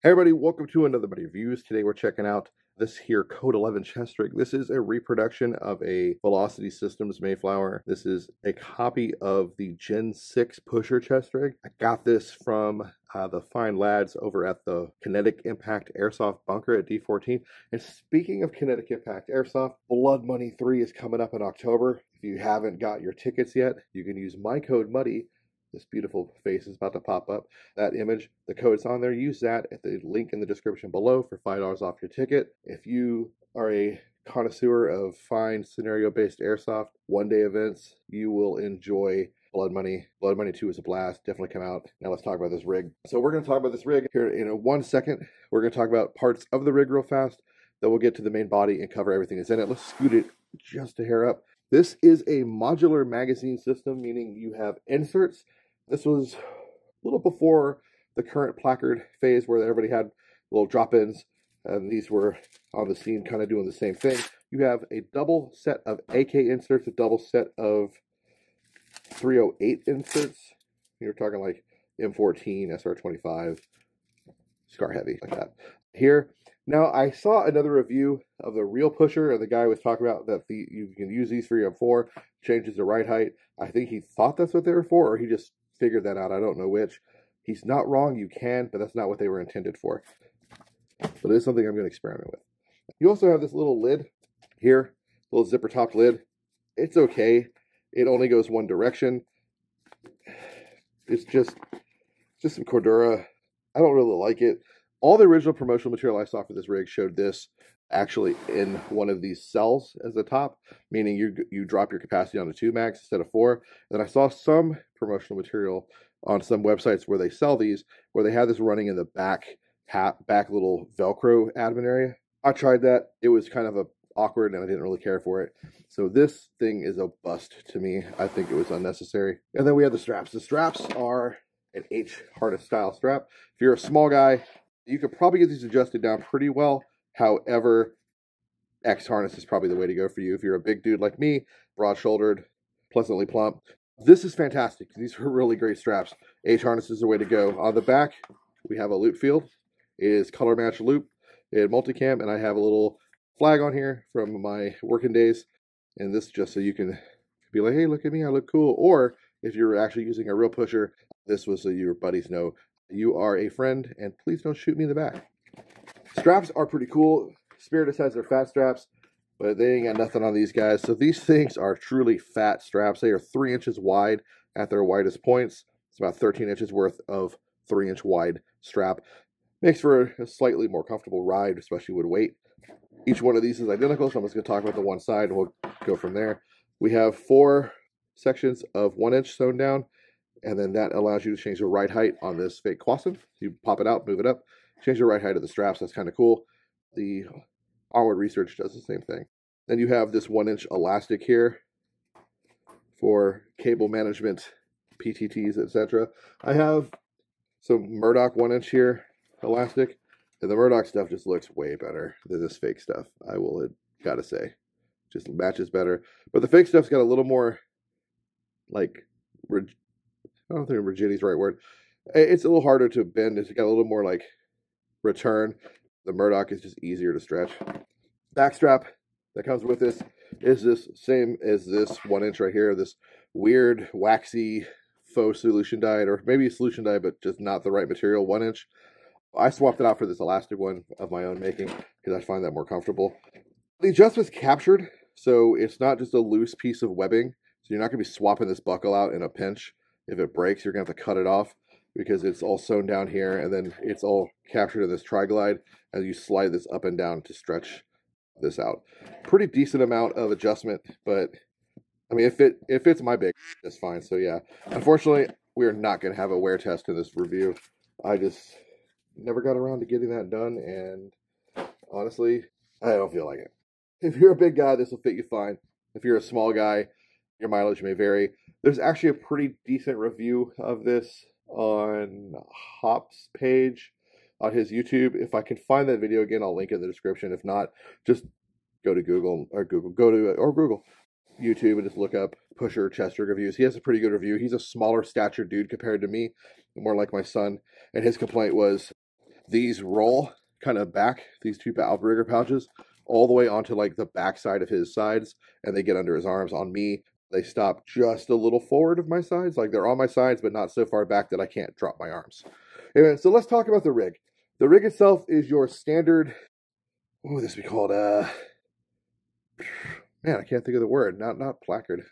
Hey everybody, welcome to another Buddy Reviews. Today we're checking out this here Code 11 chest rig. This is a reproduction of a Velocity Systems Mayflower. This is a copy of the Gen 6 Pusher chest rig. I got this from the fine lads over at the Kinetic Impact Airsoft bunker at D14. And speaking of Kinetic Impact Airsoft, Blood Money 3 is coming up in October. If you haven't got your tickets yet, you can use my code MUDDY. This beautiful face is about to pop up. That image, the code's on there. Use that at the link in the description below for $5 off your ticket. If you are a connoisseur of fine scenario-based airsoft one-day events, you will enjoy Blood Money. Blood Money 2 is a blast. Definitely come out. Now let's talk about this rig. So we're going to talk about this rig here in 1 second. We're going to talk about parts of the rig real fast. Then we'll get to the main body and cover everything that's in it. Let's scoot it just a hair up. This is a modular magazine system, meaning you have inserts. This was a little before the current placard phase where everybody had little drop-ins, and these were on the scene kind of doing the same thing. You have a double set of AK inserts, a double set of 308 inserts. You're talking like M14, SR25, Scar Heavy, like that. Here, now I saw another review of the real pusher, and the guy was talking about that you can use these for your M4, changes the right height. I think he thought that's what they were for, or he just figured that out. I don't know which. He's not wrong. You can, but that's not what they were intended for. But it is something I'm going to experiment with. You also have this little lid here, little zipper top lid. It's okay. It only goes one direction. It's just some Cordura. I don't really like it. All the original promotional material I saw for this rig showed this actually in one of these cells as the top, meaning you drop your capacity onto 2 max instead of 4. And I saw some promotional material on some websites where they sell these, where they have this running in the back little Velcro admin area. I tried that. It was kind of awkward and I didn't really care for it. So this thing is a bust to me. I think it was unnecessary. And then we have the straps. The straps are an H harness style strap. If you're a small guy, you could probably get these adjusted down pretty well. However, X harness is probably the way to go for you. If you're a big dude like me, broad-shouldered, pleasantly plump, this is fantastic. These are really great straps. H harness is the way to go. On the back, we have a loop field. It is color match loop and multicam, and I have a little flag on here from my working days. And this just so you can be like, hey, look at me, I look cool. Or if you're actually using a real pusher, this was so your buddies know you are a friend, and please don't shoot me in the back. Straps are pretty cool. Spiritus has their fat straps, but they ain't got nothing on these guys. So these things are truly fat straps. They are 3 inches wide at their widest points. It's about 13 inches worth of 3-inch wide strap. Makes for a slightly more comfortable ride, especially with weight. Each one of these is identical, so I'm just going to talk about the one side, and we'll go from there. We have 4 sections of 1 inch sewn down, and then that allows you to change the right height on this fake Quasim. You pop it out, move it up, change the right height of the straps. That's kind of cool. The Onward Research does the same thing. Then you have this 1 inch elastic here for cable management, PTTs, etc. I have some Murdoch 1 inch here elastic, and the Murdoch stuff just looks way better than this fake stuff. I will gotta say, just matches better. But the fake stuff's got a little more like, I don't think rigidity is the right word. It's a little harder to bend. It's got a little more like return. The Murdoch is just easier to stretch. Back strap that comes with this is this same as this 1 inch right here. This weird waxy faux solution dyed, or maybe a solution dye, but just not the right material 1 inch. I swapped it out for this elastic one of my own making because I find that more comfortable. The adjustment's captured, so it's not just a loose piece of webbing. So you're not going to be swapping this buckle out in a pinch. If it breaks, you're going to have to cut it off because it's all sewn down here, and then it's all captured in this tri-glide as you slide this up and down to stretch this out. Pretty decent amount of adjustment, but I mean, if it fits my big, that's fine. So yeah, unfortunately, we are not going to have a wear test in this review. I just never got around to getting that done, and honestly, I don't feel like it. If you're a big guy, this will fit you fine. If you're a small guy, your mileage may vary. There's actually a pretty decent review of this on Hop's page on his YouTube. If I can find that video again, I'll link it in the description. If not, just go to Google YouTube and just look up Pusher chest rig reviews. He has a pretty good review. He's a smaller stature dude compared to me, more like my son. And his complaint was these roll kind of back, these two outrigger pouches, all the way onto like the back side of his sides, and they get under his arms. On me, they stop just a little forward of my sides. Like they're on my sides, but not so far back that I can't drop my arms. Anyway, so let's talk about the rig. The rig itself is your standard, what would this be called? Man, I can't think of the word. Not placard,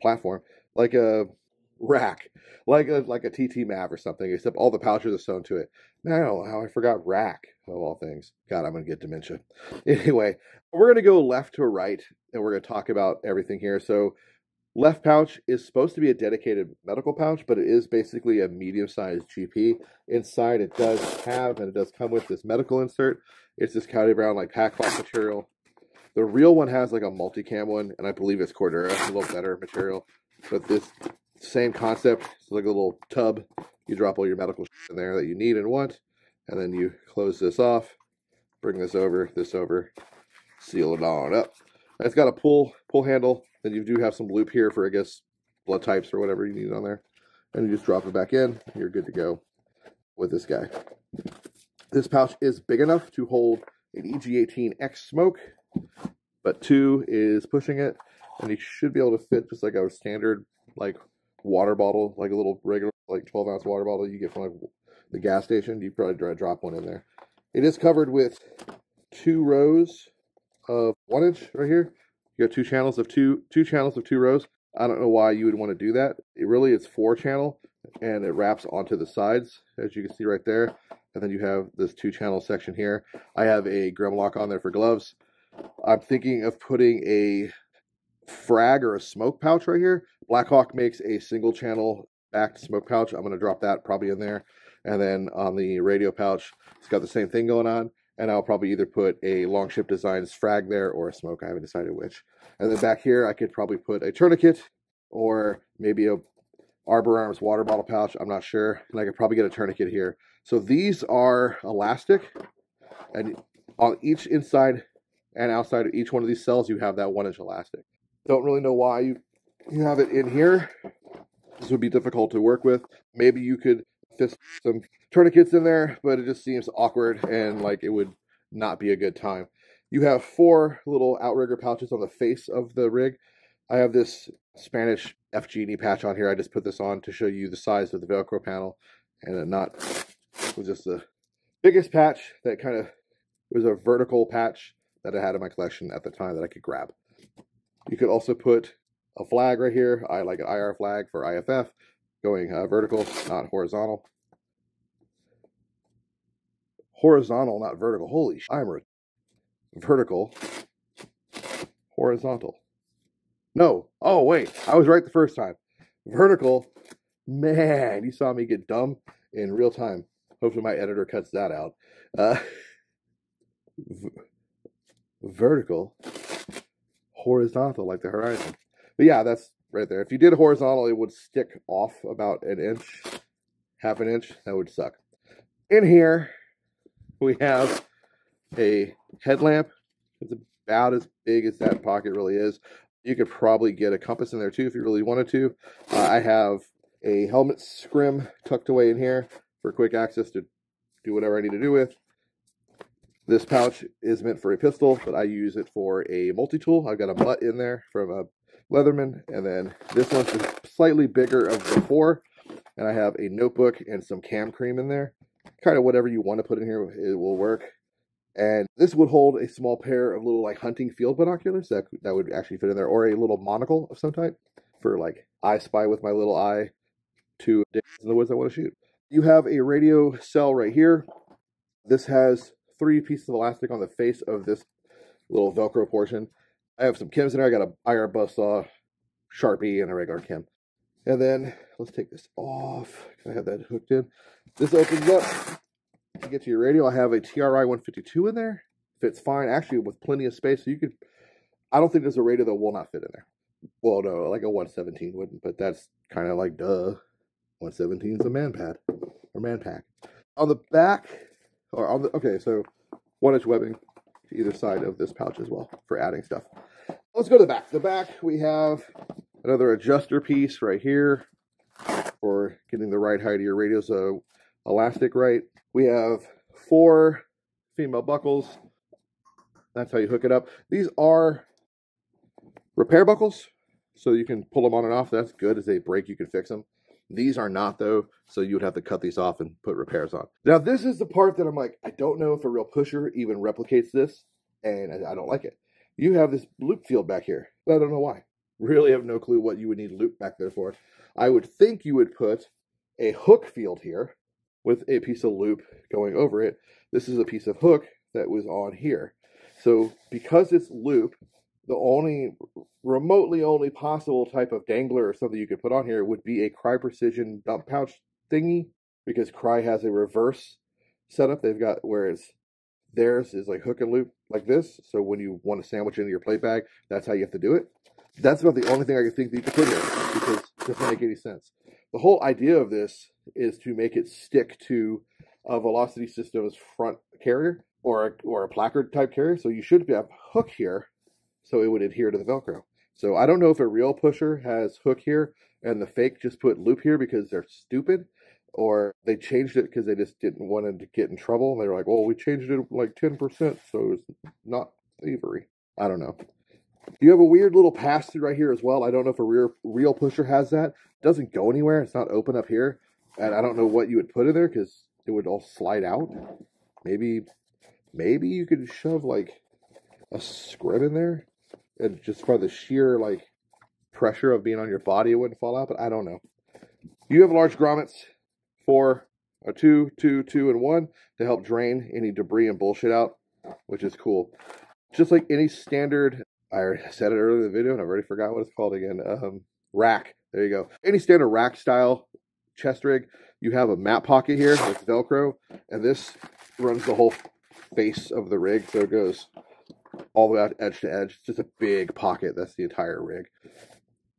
platform. Like a rack, like a TT Mav or something, except all the pouches are sewn to it. Now I don't know how I forgot rack of all things. God, I'm gonna get dementia. Anyway, we're gonna go left to right, and we're gonna talk about everything here. So left pouch is supposed to be a dedicated medical pouch, but it is basically a medium-sized GP. Inside it does have, and it does come with this medical insert. It's this Cowdy Brown like pack cloth material. The real one has like a multicam one, and I believe it's Cordura, a little better material. But this same concept, it's like a little tub. You drop all your medical shit in there that you need and want, and then you close this off, bring this over, seal it on up. And it's got a pull handle. Then you do have some loop here for, I guess, blood types or whatever you need on there. And you just drop it back in. You're good to go with this guy. This pouch is big enough to hold an EG18X smoke, but 2 is pushing it. And you should be able to fit just like a standard like water bottle, like a little regular like 12-ounce water bottle you get from like the gas station. You probably drop one in there. It is covered with 2 rows of 1-inch right here. You got 2 channels of two channels of 2 rows. I don't know why you would want to do that. It's 4-channel, and it wraps onto the sides, as you can see right there. And then you have this 2-channel section here. I have a Grimlock on there for gloves. I'm thinking of putting a frag or a smoke pouch right here. Blackhawk makes a single-channel backed smoke pouch. I'm going to drop that probably in there. And then on the radio pouch, it's got the same thing going on. And I'll probably either put a Longship Designs frag there or a smoke. I haven't decided which. And then back here, I could probably put a tourniquet or maybe a Arbor Arms water bottle pouch. I'm not sure. And I could probably get a tourniquet here. So these are elastic. And on each inside and outside of each one of these cells, you have that 1-inch elastic. Don't really know why you have it in here. This would be difficult to work with. Maybe you could fit some tourniquets in there, but it just seems awkward and like it would not be a good time. You have 4 little outrigger pouches on the face of the rig. I have this Spanish FGD patch on here. I just put this on to show you the size of the Velcro panel, and it was just the biggest patch that kind of was a vertical patch that I had in my collection at the time that I could grab. You could also put a flag right here. I like an IR flag for IFF, going vertical, not horizontal. Horizontal, not vertical. Holy sh! I'm vertical, horizontal. No. Oh, wait. I was right the first time. Vertical. Man, you saw me get dumb in real time. Hopefully my editor cuts that out. Vertical. Horizontal, like the horizon. But yeah, that's right there. If you did horizontal, it would stick off about an inch, half an inch. That would suck. In here, we have a headlamp. It's about as big as that pocket really is. You could probably get a compass in there too if you really wanted to. I have a helmet scrim tucked away in here for quick access to do whatever I need to do with. This pouch is meant for a pistol, but I use it for a multi-tool. I've got a butt in there from a Leatherman, and then this one's slightly bigger of the 4, and I have a notebook and some cam cream in there. Kind of whatever you want to put in here, it will work. And this would hold a small pair of little like hunting field binoculars that would actually fit in there, or a little monocle of some type for like I spy with my little eye to in the woods I want to shoot. You have a radio cell right here. This has 3 pieces of elastic on the face of this little Velcro portion. I have some chems in there. I got an IR buzzsaw, Sharpie, and a regular chem. And then let's take this off. I have that hooked in. This opens up. To get to your radio, I have a TRI 152 in there. Fits fine, actually, with plenty of space. So you could, I don't think there's a radio that will not fit in there. Well, no, like a 117 wouldn't, but that's kind of like, duh. 117 is a man pad, or man pack. On the back, or on the, okay, so 1-inch webbing to either side of this pouch as well for adding stuff. Let's go to the back. The back, we have another adjuster piece right here for getting the right height of your radio, so elastic right. We have 4 female buckles. That's how you hook it up. These are repair buckles, so you can pull them on and off. That's good. As they break, you can fix them. These are not, though, so you would have to cut these off and put repairs on. Now, this is the part that I'm like, I don't know if a real pusher even replicates this, and I don't like it. You have this loop field back here. I don't know why. Really have no clue what you would need loop back there for. I would think you would put a hook field here with a piece of loop going over it. This is a piece of hook that was on here. So because it's loop, the only remotely only possible type of dangler or something you could put on here would be a Crye Precision dump pouch thingy, because Crye has a reverse setup. They've got where it's theirs is like hook and loop like this. So when you want to sandwich into your plate bag, that's how you have to do it. That's about the only thing I can think that you could put here, because it doesn't make any sense. The whole idea of this is to make it stick to a Velocity Systems front carrier or a placard type carrier. So you should have hook here, so it would adhere to the Velcro. So I don't know if a real pusher has hook here and the fake just put loop here because they're stupid, or they changed it because they just didn't want to get in trouble. And they were like, well, we changed it like 10%, so it's not thievery. I don't know. You have a weird little pass-through right here as well. I don't know if a real pusher has that. It doesn't go anywhere. It's not open up here. And I don't know what you would put in there because it would all slide out. Maybe you could shove like a scrim in there, and just by the sheer like pressure of being on your body, it wouldn't fall out, but I don't know. You have large grommets for a 2, 2, 2, and 1 to help drain any debris and bullshit out, which is cool. Just like any standard, I already said it earlier in the video and I've already forgot what it's called again, rack. There you go. Any standard rack style chest rig, you have a map pocket here with Velcro, and this runs the whole face of the rig, so it goes all the way out edge to edge. It's just a big pocket. That's the entire rig.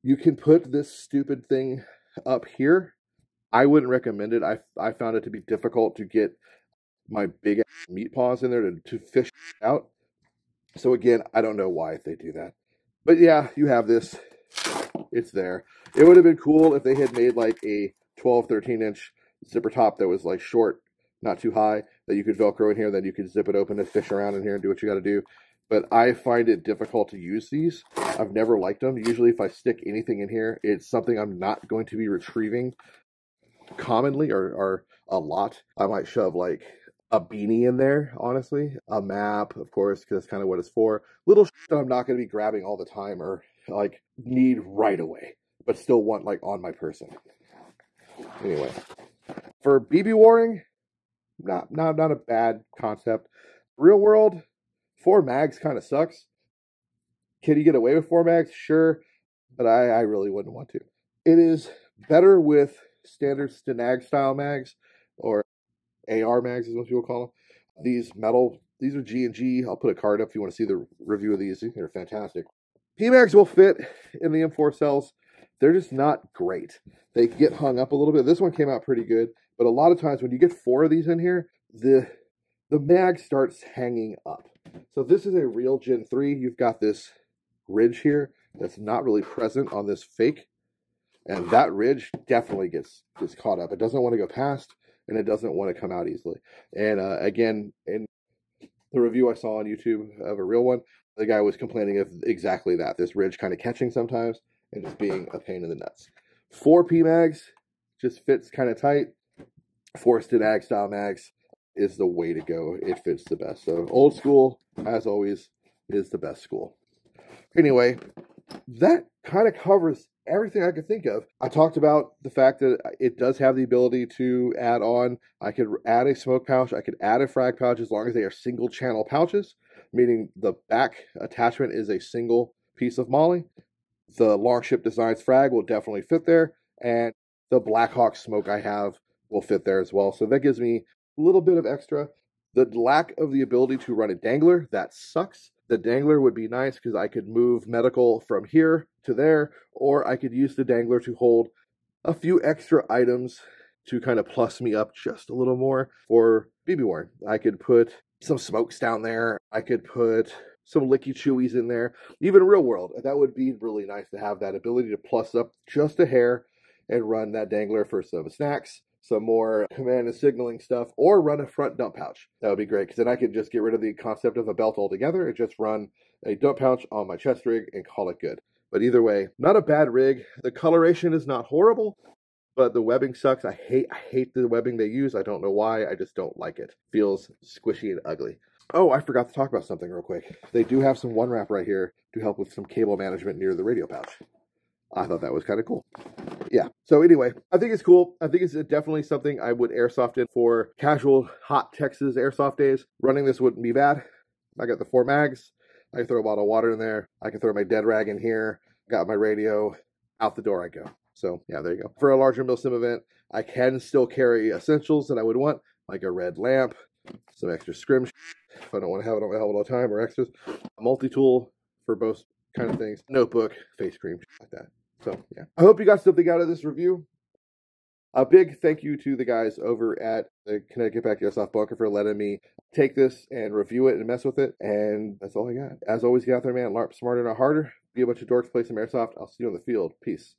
You can put this stupid thing up here. I wouldn't recommend it. I found it to be difficult to get my big meat paws in there to fish out. So again, I don't know why they do that. But yeah, you have this. It's there. It would have been cool if they had made like a 12, 13-inch zipper top that was like short, not too high, that you could Velcro in here, then you could zip it open and fish around in here and do what you got to do. But I find it difficult to use these. I've never liked them. Usually if I stick anything in here, it's something I'm not going to be retrieving commonly or a lot. I might shove like a beanie in there, honestly. A map, of course, because that's kind of what it's for. Little shit that I'm not going to be grabbing all the time or like need right away, but still want like on my person. Anyway, for BB warring, not a bad concept. Real world, 4 mags kind of sucks. Can you get away with 4 mags? Sure, but I really wouldn't want to. It is better with standard Stenag style mags, or AR mags is what people call them. These are G&G. I'll put a card up if you want to see the review of these. They're fantastic. P-mags will fit in the M4 cells. They're just not great. They get hung up a little bit. This one came out pretty good, but a lot of times when you get 4 of these in here, the mag starts hanging up. So this is a real Gen 3. You've got this ridge here that's not really present on this fake, and that ridge definitely gets caught up. It doesn't want to go past, and it doesn't want to come out easily. And again, in the review I saw on YouTube of a real one, the guy was complaining of exactly that. This ridge kind of catching sometimes and just being a pain in the nuts. 4 P-mags just fits kind of tight. 4 Stenag style mags is the way to go. It fits the best. So old school, as always, is the best school. Anyway, that kind of covers everything I could think of. I talked about the fact that it does have the ability to add on. I could add a smoke pouch. I could add a frag pouch as long as they are single channel pouches, meaning the back attachment is a single piece of molly. The Longship Designs frag will definitely fit there, and the Blackhawk smoke I have will fit there as well. So that gives me a little bit of extra. The lack of the ability to run a dangler, that sucks. The dangler would be nice because I could move medical from here to there, or I could use the dangler to hold a few extra items to kind of plus me up just a little more for BB warring. I could put some smokes down there. I could put some licky chewies in there. Even real world, that would be really nice to have that ability to plus up just a hair and run that dangler for some snacks some more command and signaling stuff, or run a front dump pouch. That would be great, because then I could just get rid of the concept of a belt altogether and just run a dump pouch on my chest rig and call it good. But either way, not a bad rig. The coloration is not horrible, but the webbing sucks. I hate the webbing they use. I don't know why. I just don't like it. Feels squishy and ugly. Oh, I forgot to talk about something real quick. They do have some one wrap right here to help with some cable management near the radio pouch. I thought that was kind of cool. Yeah. So anyway, I think it's cool. I think it's definitely something I would airsoft in for casual, hot Texas airsoft days. Running this wouldn't be bad. I got the 4 mags. I can throw a bottle of water in there. I can throw my dead rag in here. Got my radio. Out the door I go. So yeah, there you go. For a larger milsim event, I can still carry essentials that I would want, like a red lamp, some extra scrim if I don't want to have it on my helmet all the time, or extras. A multi-tool for both kind of things. Notebook, face cream, like that. So yeah, I hope you got something out of this review. A big thank you to the guys over at the Connecticut Pack Airsoft Bunker for letting me take this and review it and mess with it. And that's all I got. As always, get out there, man. LARP smarter, not harder. Be a bunch of dorks, play some airsoft. I'll see you on the field. Peace.